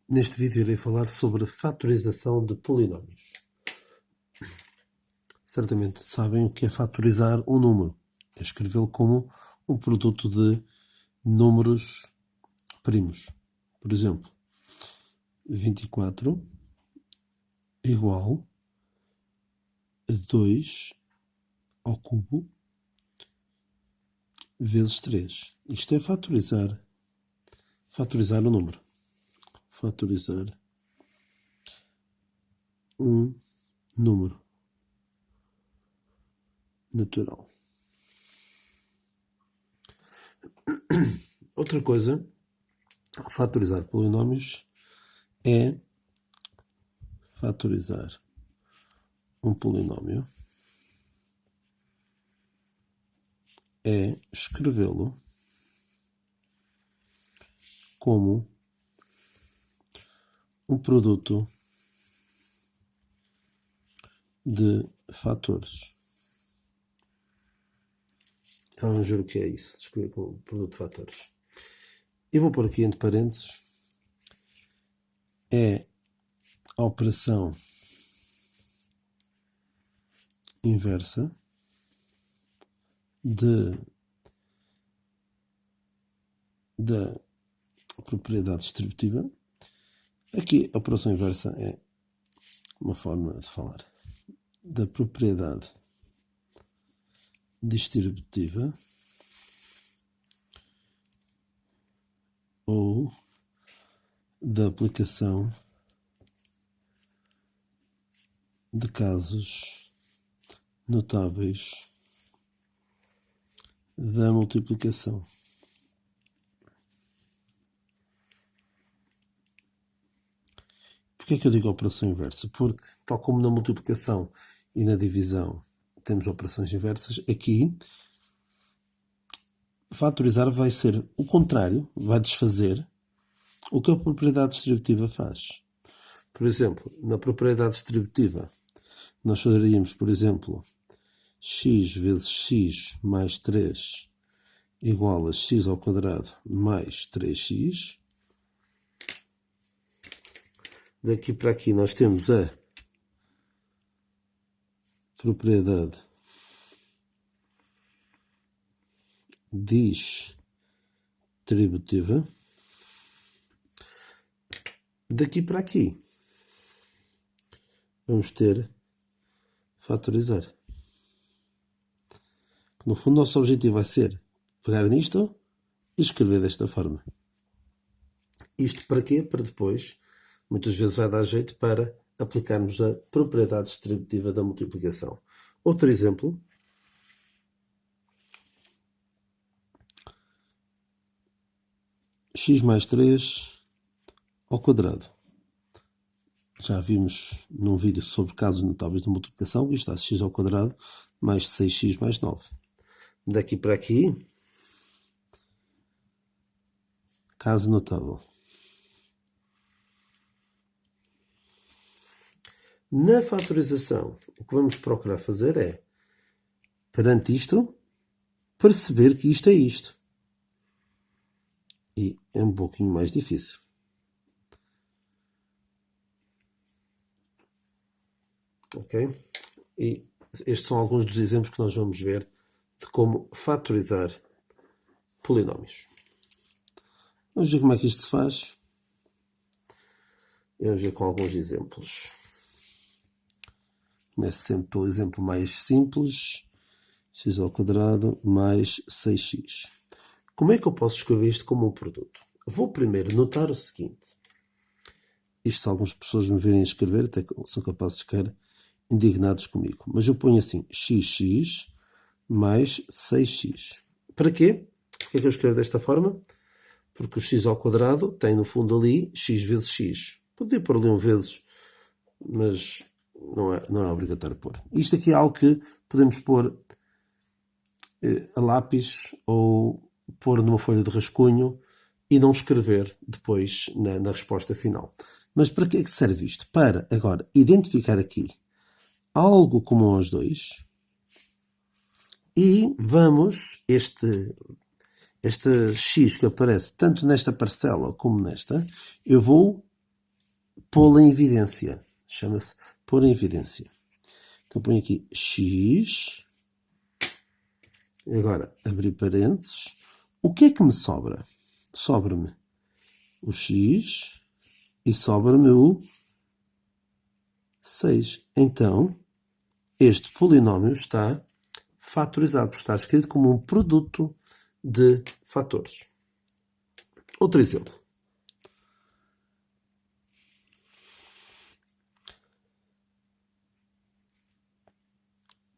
Neste vídeo irei falar sobre fatorização de polinómios. Certamente sabem o que é fatorizar um número. É escrevê-lo como um produto de números primos. Por exemplo, 24 igual a 2 ao cubo vezes 3. Isto é fatorizar o número. Fatorizar um número natural. Outra coisa, fatorizar polinómios é fatorizar um polinómio é escrevê-lo como um produto de fatores. Vamos ver o que é isso, escrever como um produto de fatores. Eu vou pôr aqui entre parênteses, é a operação inversa da propriedade distributiva. Aqui a operação inversa é uma forma de falar da propriedade distributiva ou da aplicação de casos notáveis da multiplicação. Porquê é que eu digo operação inversa? Porque, tal como na multiplicação e na divisão temos operações inversas, aqui fatorizar vai ser o contrário, vai desfazer o que a propriedade distributiva faz. Por exemplo, na propriedade distributiva, nós faríamos, por exemplo, x vezes x mais 3 igual a x ao quadrado mais 3x. Daqui para aqui nós temos a propriedade distributiva. Daqui para aqui vamos ter fatorizar. No fundo, nosso objetivo vai ser pegar nisto e escrever desta forma. Isto para quê? Para depois, muitas vezes vai dar jeito para aplicarmos a propriedade distributiva da multiplicação. Outro exemplo. X mais 3 ao quadrado. Já vimos num vídeo sobre casos notáveis de multiplicação que está x ao quadrado mais 6x mais 9. Daqui para aqui, caso notável. Na fatorização, o que vamos procurar fazer é, perante isto, perceber que isto é isto. E é um pouquinho mais difícil. Ok? E estes são alguns dos exemplos que nós vamos ver de como fatorizar polinómios. Vamos ver como é que isto se faz. Vamos ver com alguns exemplos. Começo sempre pelo exemplo mais simples. X ao quadrado mais 6x. Como é que eu posso escrever isto como um produto? Vou primeiro notar o seguinte. Isto, se algumas pessoas me virem escrever, até são capazes de ficar indignados comigo. Mas eu ponho assim, xx mais 6x. Para quê? Porquê é que eu escrevo desta forma? Porque o x ao quadrado tem no fundo ali x vezes x. Podia pôr ali um vezes, mas não é obrigatório pôr. Isto aqui é algo que podemos pôr a lápis ou pôr numa folha de rascunho e não escrever depois na resposta final. Mas para que é que serve isto? Para agora identificar aqui algo comum aos dois e vamos, este x que aparece tanto nesta parcela como nesta, eu vou pô-lo em evidência. Chama-se pôr em evidência. Então ponho aqui x. Agora, abrir parênteses. O que é que me sobra? Sobra-me o x e sobra-me o 6. Então, este polinómio está fatorizado, porque está escrito como um produto de fatores. Outro exemplo.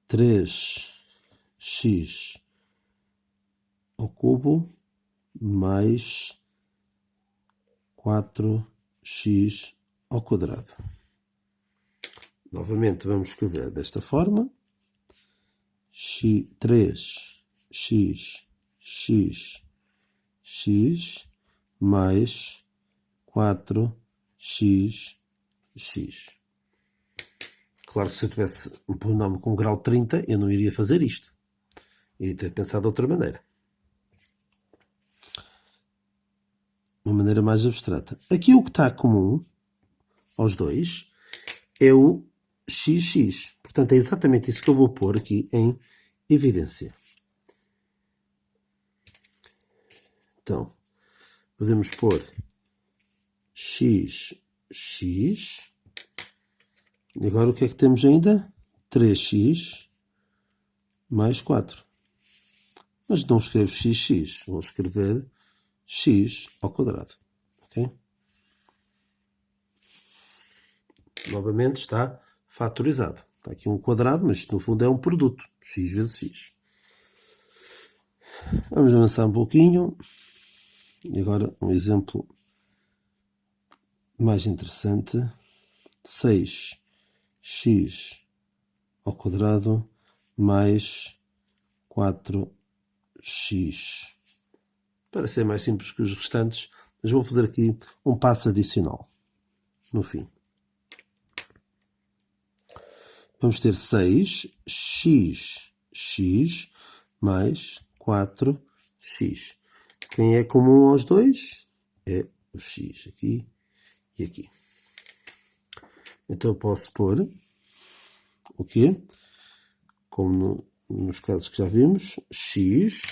Três x ao cubo mais 4x ao quadrado. Novamente vamos escrever desta forma. 3x x mais 4x. Claro que se eu tivesse um polinómio com grau 30, eu não iria fazer isto. Iria ter pensado de outra maneira. Uma maneira mais abstrata. Aqui o que está comum aos dois é o xx. Portanto, é exatamente isso que eu vou pôr aqui em evidência. Então, podemos pôr xx. E agora o que é que temos ainda? 3x mais 4. Mas não escrevo xx, vou escrever x ao quadrado. Ok? Novamente está fatorizado. Está aqui um quadrado, mas isto no fundo é um produto. X vezes x. Vamos avançar um pouquinho. E agora um exemplo mais interessante. 6x ao quadrado mais 4x. Para ser mais simples que os restantes, mas vou fazer aqui um passo adicional no fim. Vamos ter 6x mais 4x. Quem é comum aos dois é o x aqui e aqui. Então eu posso pôr o quê? Como nos casos que já vimos, x,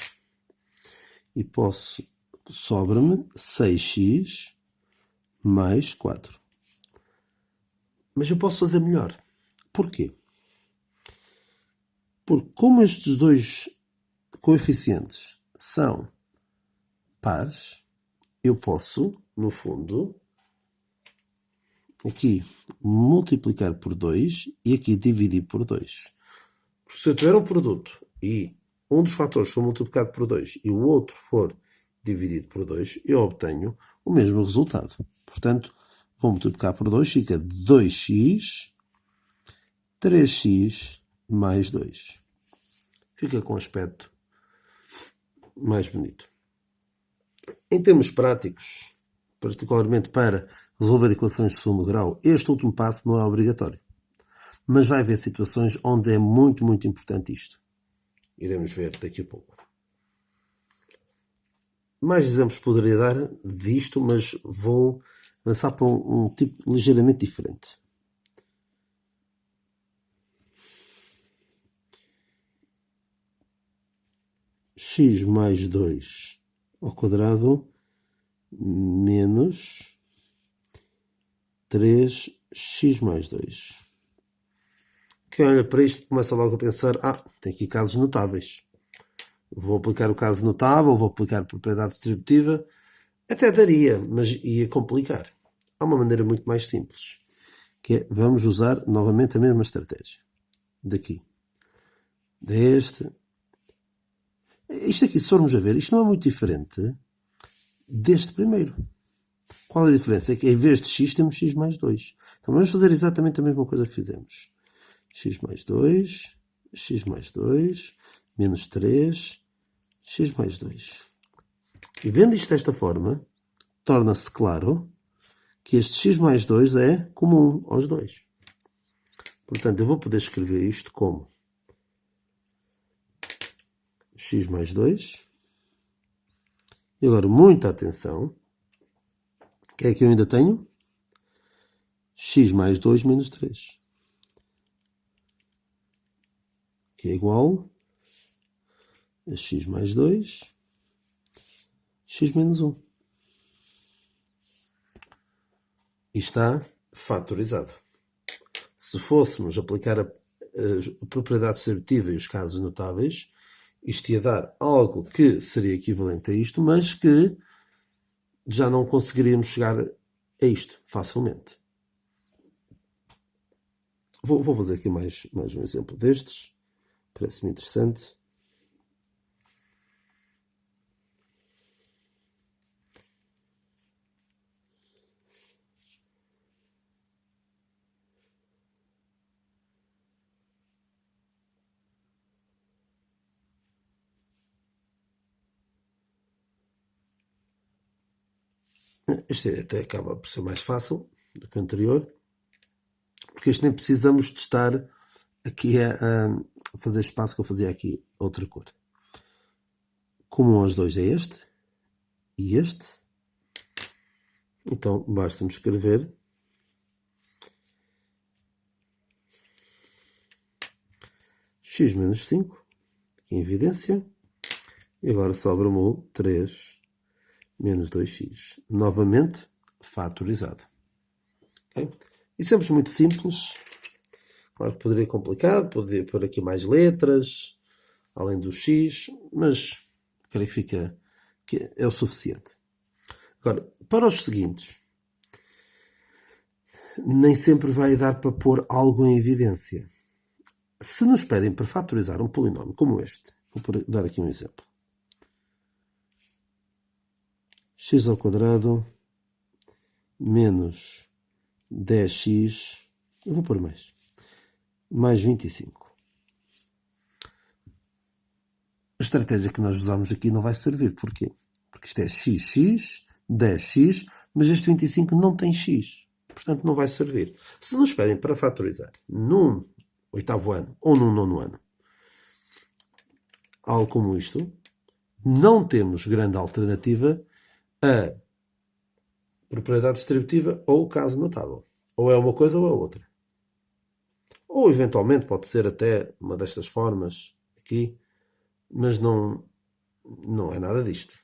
e sobra-me 6x mais 4. Mas eu posso fazer melhor. Porquê? Porque como estes dois coeficientes são pares, eu posso, no fundo, aqui multiplicar por 2 e aqui dividir por 2. Se eu tiver um produto e um dos fatores for multiplicado por 2 e o outro for dividido por 2, eu obtenho o mesmo resultado. Portanto, vou multiplicar por 2, fica 2x, 3x mais 2. Fica com um aspecto mais bonito. Em termos práticos, particularmente para resolver equações de segundo grau, este último passo não é obrigatório. Mas vai haver situações onde é muito, muito importante isto. Iremos ver daqui a pouco. Mais exemplos poderia dar disto, mas vou avançar para um tipo ligeiramente diferente. X mais 2 ao quadrado menos 3x mais 2. Quem olha para isto começa logo a pensar, tem aqui casos notáveis. Vou aplicar o caso notável, vou aplicar a propriedade distributiva. Até daria, mas ia complicar. Há uma maneira muito mais simples, que é, vamos usar novamente a mesma estratégia. Daqui. Deste. Isto aqui, se formos a ver, isto não é muito diferente deste primeiro. Qual é a diferença? É que em vez de x temos x mais 2. Então vamos fazer exatamente a mesma coisa que fizemos. X mais 2, menos 3, x mais 2. E vendo isto desta forma, torna-se claro que este x mais 2 é comum aos dois. Portanto, eu vou poder escrever isto como x mais 2. E agora, muita atenção. O que é que eu ainda tenho? x mais 2 menos 3. Que é igual a x mais 2, x menos 1. E está fatorizado. Se fôssemos aplicar a propriedade distributiva e os casos notáveis, isto ia dar algo que seria equivalente a isto, mas que já não conseguiríamos chegar a isto facilmente. Vou fazer aqui mais um exemplo destes. Parece-me interessante. Este até acaba por ser mais fácil do que o anterior, porque este nem precisamos de estar aqui a fazer espaço, que eu fazia aqui outra cor. Comum aos dois é este e este. Então basta-me escrever x menos 5, aqui em evidência, e agora sobra-me o 3 menos 2x. Novamente, fatorizado. Okay? E sempre muito simples. Claro que poderia complicado, poderia pôr aqui mais letras, além do x, mas creio que é o suficiente. Agora, para os seguintes, nem sempre vai dar para pôr algo em evidência. Se nos pedem para fatorizar um polinómio como este, vou dar aqui um exemplo. X ao quadrado menos 10x, eu vou pôr mais 25. A estratégia que nós usamos aqui não vai servir. Porquê? Porque isto é xx, 10x, mas este 25 não tem x. Portanto, não vai servir. Se nos pedem para fatorizar num 8º ano ou num 9º ano, algo como isto, não temos grande alternativa a propriedade distributiva ou o caso notável. Ou é uma coisa ou é outra. Ou, eventualmente, pode ser até uma destas formas aqui, mas não é nada disto.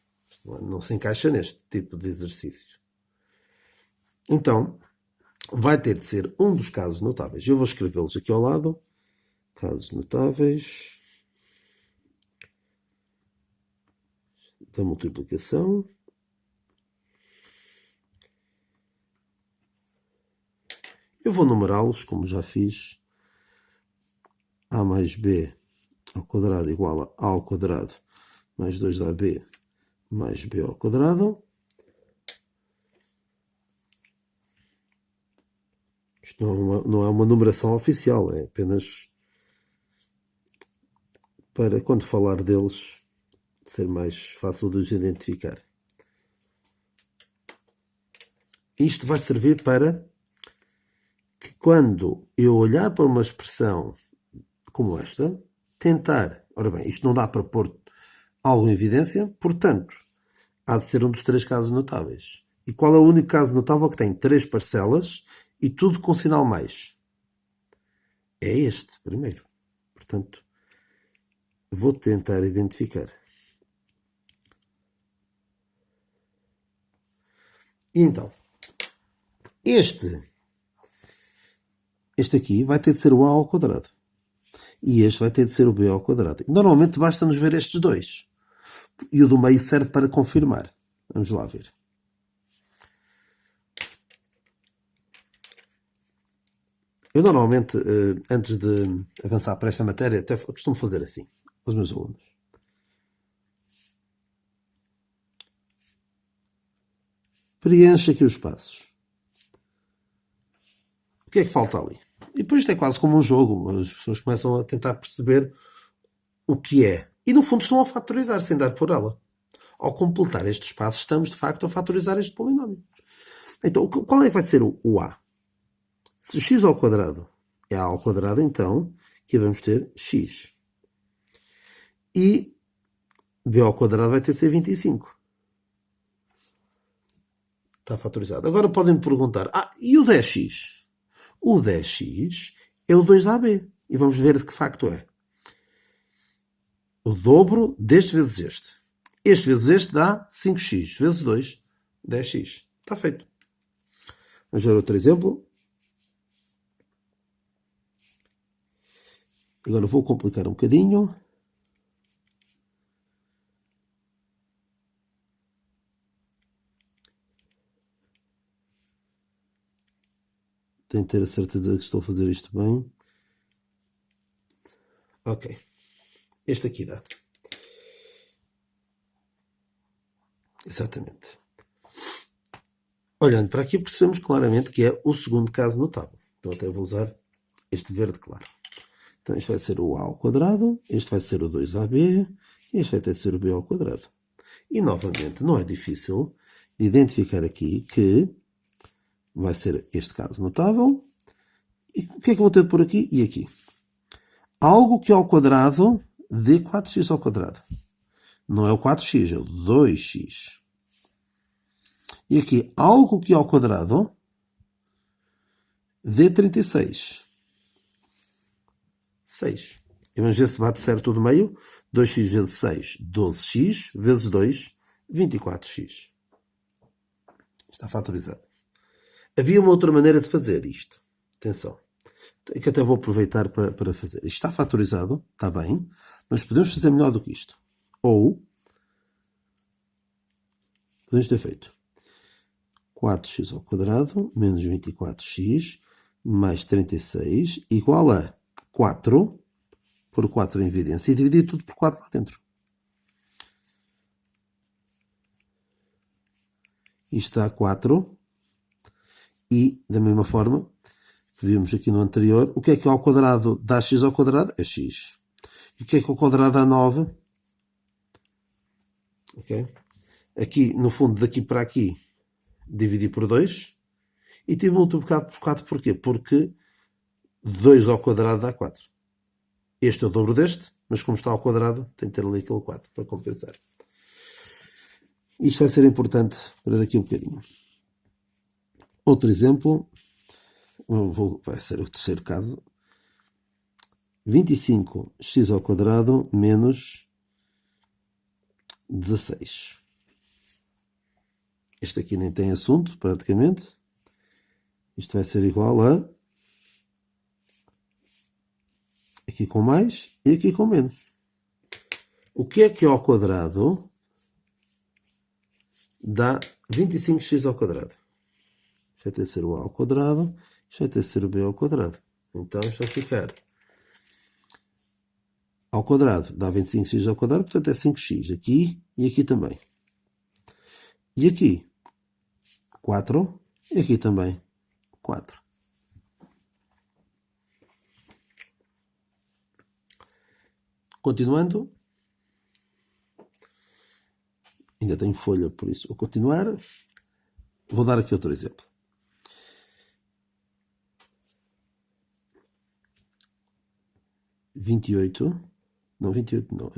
Não se encaixa neste tipo de exercícios. Então, vai ter de ser um dos casos notáveis. Eu vou escrevê-los aqui ao lado. Casos notáveis da multiplicação. Eu vou numerá-los, como já fiz. A mais B ao quadrado igual a ao quadrado mais 2AB mais B ao quadrado. Isto não é uma numeração oficial, é apenas para, quando falar deles, ser mais fácil de os identificar. Isto vai servir para que, quando eu olhar para uma expressão como esta, tentar... Ora bem, isto não dá para pôr algo em evidência, portanto, há de ser um dos 3 casos notáveis. E qual é o único caso notável que tem 3 parcelas e tudo com sinal mais? É este, primeiro. Portanto, vou tentar identificar. E então, este aqui vai ter de ser o A ao quadrado. E este vai ter de ser o B ao quadrado. Normalmente basta-nos ver estes dois. E o do meio serve para confirmar. Vamos lá ver. Eu normalmente, antes de avançar para esta matéria, até costumo fazer assim, aos meus alunos. Preencha aqui os passos. O que é que falta ali? E depois isto é quase como um jogo. As pessoas começam a tentar perceber o que é. E no fundo estão a fatorizar, sem dar por ela. Ao completar estes passos, estamos de facto a fatorizar este polinómio. Então, qual é que vai ser o A? Se x ao quadrado é A ao quadrado, então aqui vamos ter x. E B ao quadrado vai ter de ser 25. Está fatorizado. Agora podem me perguntar, e o 10x? O 10x é o 2ab. E vamos ver de que facto é. O dobro deste vezes este. Este vezes este dá 5x vezes 2, 10x. Está feito. Vamos ver outro exemplo. Agora vou complicar um bocadinho. Tenho que ter a certeza que estou a fazer isto bem. Ok. Este aqui dá. Exatamente. Olhando para aqui, percebemos claramente que é o segundo caso notável. Então até vou usar este verde claro. Então este vai ser o a ao quadrado, este vai ser o 2ab, e este vai ter de ser o b ao quadrado. E novamente, não é difícil identificar aqui que vai ser este caso notável. E o que é que eu vou ter de pôr aqui e aqui? Algo que ao quadrado dê 4x ao quadrado. Não é o 4x, é o 2x. E aqui, algo que ao quadrado dê 36. 6. E vamos ver se bate certo do meio. 2x vezes 6, 12x, vezes 2, 24x. Está fatorizado. Havia uma outra maneira de fazer isto. Atenção. Que até vou aproveitar para fazer. Isto está fatorizado, está bem, mas podemos fazer melhor do que isto. Ou, podemos ter feito 4x ao quadrado menos 24x mais 36 igual a 4, por 4 em evidência, e dividir tudo por 4 lá dentro. Isto dá 4. E, da mesma forma, que vimos aqui no anterior, o que é que ao quadrado dá x ao quadrado? É x. E o que é que ao quadrado dá 9? Ok? Aqui, no fundo, daqui para aqui, dividi por 2. E tive multiplicado por 4 porquê? Porque 2 ao quadrado dá 4. Este é o dobro deste, mas como está ao quadrado, tem que ter ali aquele 4 para compensar. Isto vai ser importante para daqui a um bocadinho. Outro exemplo, vai ser o terceiro caso. 25x ao quadrado menos 16. Este aqui nem tem assunto, praticamente. Isto vai ser igual a... aqui com mais e aqui com menos. O que é que ao quadrado dá 25x ao quadrado? Isto vai ter de ser o a ao quadrado, isto vai ter de ser o b ao quadrado. Então isto vai ficar ao quadrado dá 25x ao quadrado, portanto é 5x aqui e aqui também. E aqui 4 e aqui também 4. Continuando. Ainda tenho folha, por isso vou continuar. Vou dar aqui outro exemplo. 28. Não, 28 não.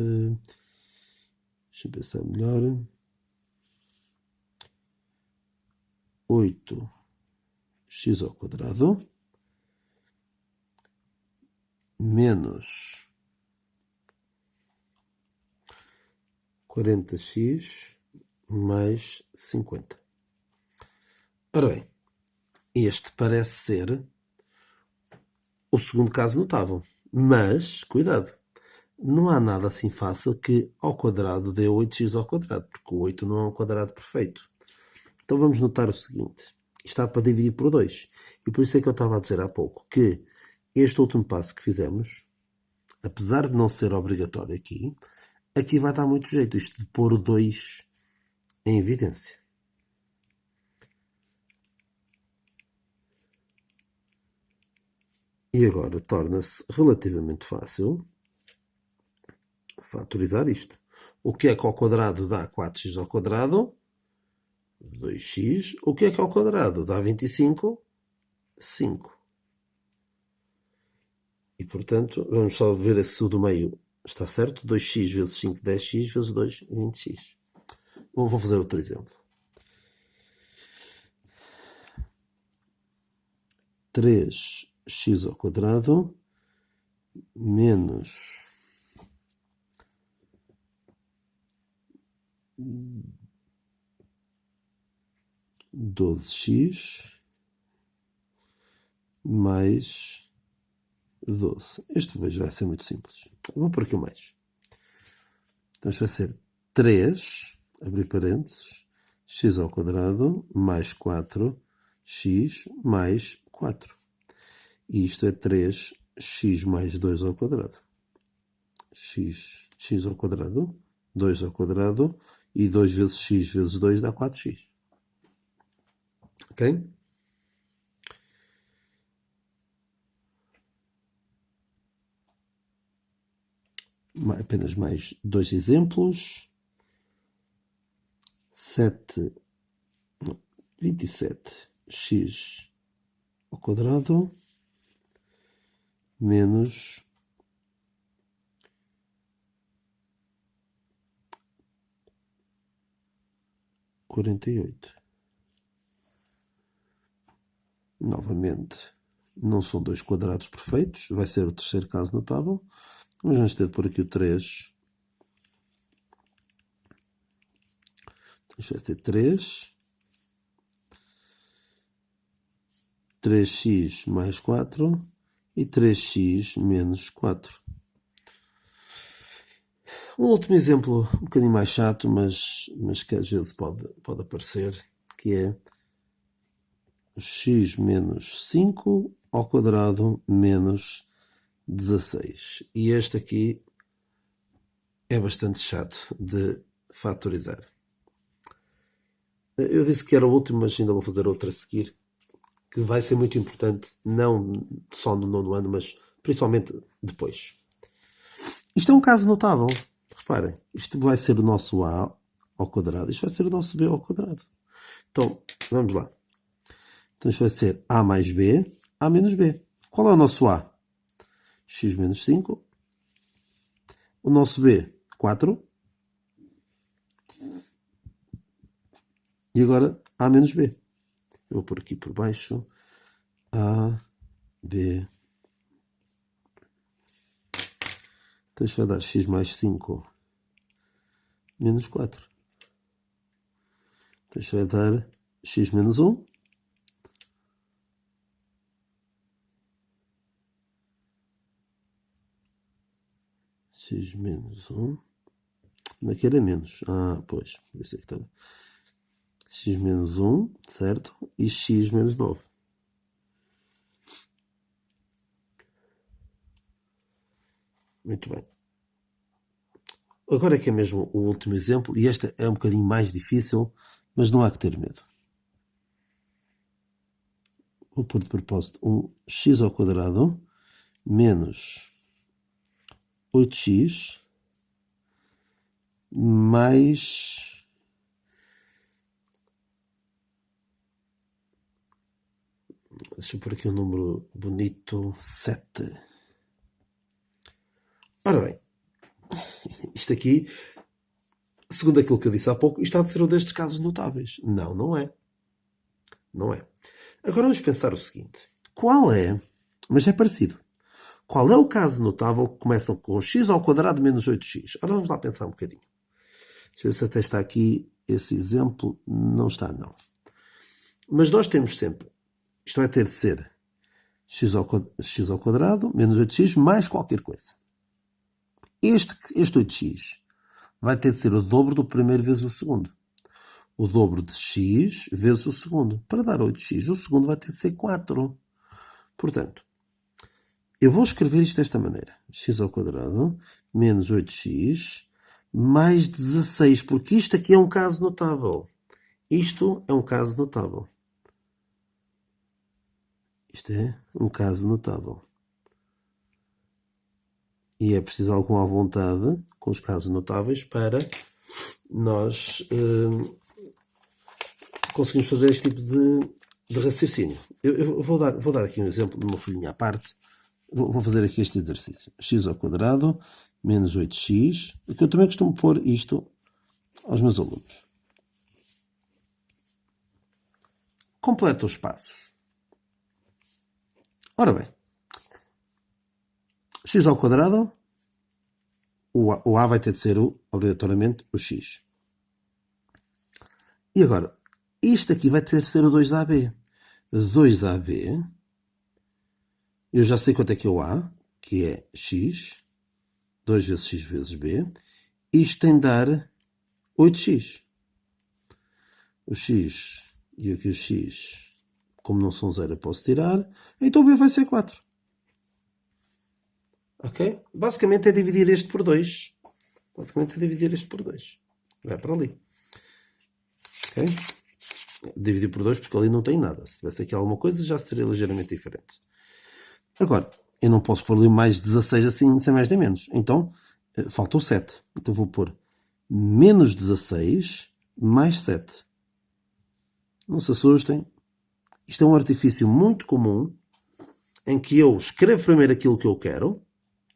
Deixa eu pensar melhor. 8x ao quadrado menos 40x mais 50. Ora bem, este parece ser o segundo caso notável. Mas, cuidado, não há nada assim fácil que ao quadrado dê 8x ao quadrado, porque o 8 não é um quadrado perfeito. Então vamos notar o seguinte. Está para dividir por 2. E por isso é que eu estava a dizer há pouco que este último passo que fizemos, apesar de não ser obrigatório aqui vai dar muito jeito, isto de pôr o 2 em evidência. E agora torna-se relativamente fácil fatorizar isto. O que é que ao quadrado dá 4x ao quadrado? 2x. O que é que ao quadrado dá 25? 5. E, portanto, vamos só ver se o do meio está certo. 2x vezes 5, 10x, vezes 2, 20x. Vou fazer outro exemplo. 3x ao quadrado menos 12x mais 12. Este vejo vai ser muito simples. Vou por aqui o mais. Então isto vai ser 3, abrir parênteses, x ao quadrado mais 4x mais 4. E isto é 3x mais 2 ao quadrado. X ao quadrado, 2 ao quadrado, e 2 vezes x vezes 2 dá 4x. Ok? Apenas mais 2 exemplos. 27x ao quadrado menos 48. Novamente, não são dois quadrados perfeitos, vai ser o terceiro caso notável, mas vamos ter por aqui o 3. Isto vai ser 3x mais 4 e 3x menos 4. Um último exemplo, um bocadinho mais chato, mas que às vezes pode aparecer, que é x menos 5 ao quadrado menos 16. E este aqui é bastante chato de fatorizar. Eu disse que era o último, mas ainda vou fazer outra a seguir, que vai ser muito importante, não só no 9º ano, mas principalmente depois. Isto é um caso notável. Reparem, isto vai ser o nosso a ao quadrado, isto vai ser o nosso b ao quadrado. Então, vamos lá. Então isto vai ser a mais b, a menos b. Qual é o nosso a? X menos 5. O nosso b, 4. E agora a menos b. Eu vou pôr aqui por baixo. A, b. Então isto vai dar x mais 5 menos 4. Então isto vai dar x menos 1. X menos 1. Aqui era menos. Ah, pois. Isso aqui estava. X menos 1, certo? E x menos 9. Muito bem. Agora é que é mesmo o último exemplo, e este é um bocadinho mais difícil, mas não há que ter medo. Vou pôr de propósito um x ao quadrado menos 8x mais... Deixa eu pôr aqui um número bonito, 7. Ora bem, isto aqui, segundo aquilo que eu disse há pouco, isto há de ser um destes casos notáveis. Não, não é. Não é. Agora vamos pensar o seguinte. Qual é, mas é parecido, qual é o caso notável que começa com x ao quadrado menos 8x? Ora, vamos lá pensar um bocadinho. Deixa eu ver se até está aqui esse exemplo. Não está, não. Mas nós temos sempre, isto vai ter de ser x ao quadrado menos 8x mais qualquer coisa. Este 8x vai ter de ser o dobro do primeiro vezes o segundo. O dobro de x vezes o segundo. Para dar 8x, o segundo vai ter de ser 4. Portanto, eu vou escrever isto desta maneira. X ao quadrado menos 8x mais 16. Porque isto aqui é um caso notável. Isto é um caso notável. Isto é um caso notável. E é preciso alguma vontade com os casos notáveis para nós conseguirmos fazer este tipo de raciocínio. Eu vou dar aqui um exemplo de uma folhinha à parte. Vou fazer aqui este exercício. X ao quadrado menos 8x. Porque eu também costumo pôr isto aos meus alunos. Completa os passos. Ora bem, x ao quadrado, o a vai ter de ser obrigatoriamente o x. E agora, isto aqui vai ter de ser o 2ab. 2ab, eu já sei quanto é que é o a, que é x, 2 vezes x vezes b. Isto tem de dar 8x. O x e aqui o x, como não são 0, eu posso tirar. Então b vai ser 4. Ok? Basicamente é dividir este por 2. Vai para ali. Ok? Dividir por 2 porque ali não tem nada. Se tivesse aqui alguma coisa já seria ligeiramente diferente. Agora, eu não posso pôr ali mais 16 assim, sem mais nem menos. Então, falta o 7. Então vou pôr menos 16 mais 7. Não se assustem. Isto é um artifício muito comum em que eu escrevo primeiro aquilo que eu quero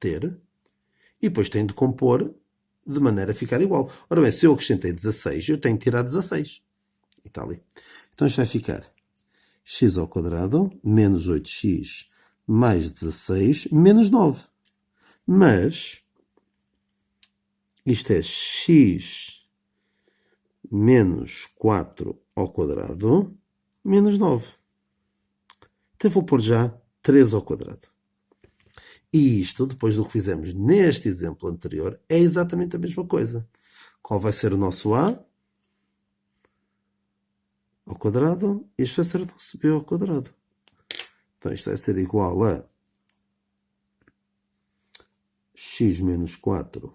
ter e depois tenho de compor de maneira a ficar igual. Ora bem, se eu acrescentei 16, eu tenho de tirar 16. E está ali. Então isto vai ficar x ao quadrado menos 8x mais 16 menos 9. Mas isto é x menos 4 ao quadrado menos 9. Então vou pôr já 3 ao quadrado. E isto, depois do que fizemos neste exemplo anterior, é exatamente a mesma coisa. Qual vai ser o nosso a ao quadrado? Isto vai ser o nosso b ao quadrado. Então isto vai ser igual a x menos 4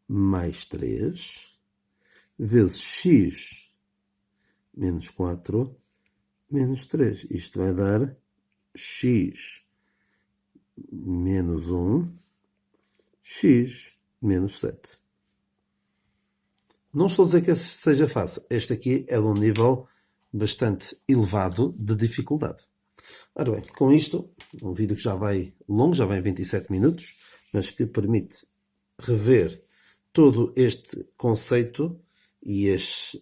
mais 3 vezes x menos 4 menos 3. Isto vai dar x menos 1, x menos 7. Não estou a dizer que este seja fácil. Este aqui é de um nível bastante elevado de dificuldade. Ora bem, com isto, um vídeo que já vai longo, já vai em 27 minutos, mas que permite rever todo este conceito e as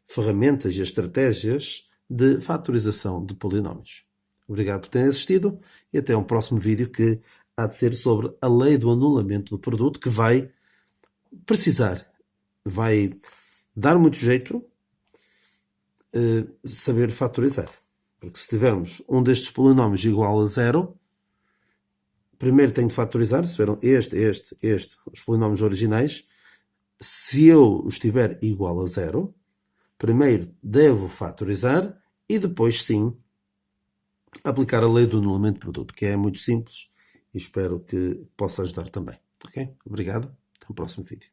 ferramentas e as estratégias de fatorização de polinómios. Obrigado por terem assistido e até um próximo vídeo que há de ser sobre a lei do anulamento do produto, que vai dar muito jeito saber fatorizar. Porque se tivermos um destes polinómios igual a 0, primeiro tenho de fatorizar, se tiveram os polinómios originais. Se eu os tiver igual a 0, primeiro devo fatorizar e depois sim aplicar a lei do anulamento de produto, que é muito simples e espero que possa ajudar também. Ok? Obrigado. Até o próximo vídeo.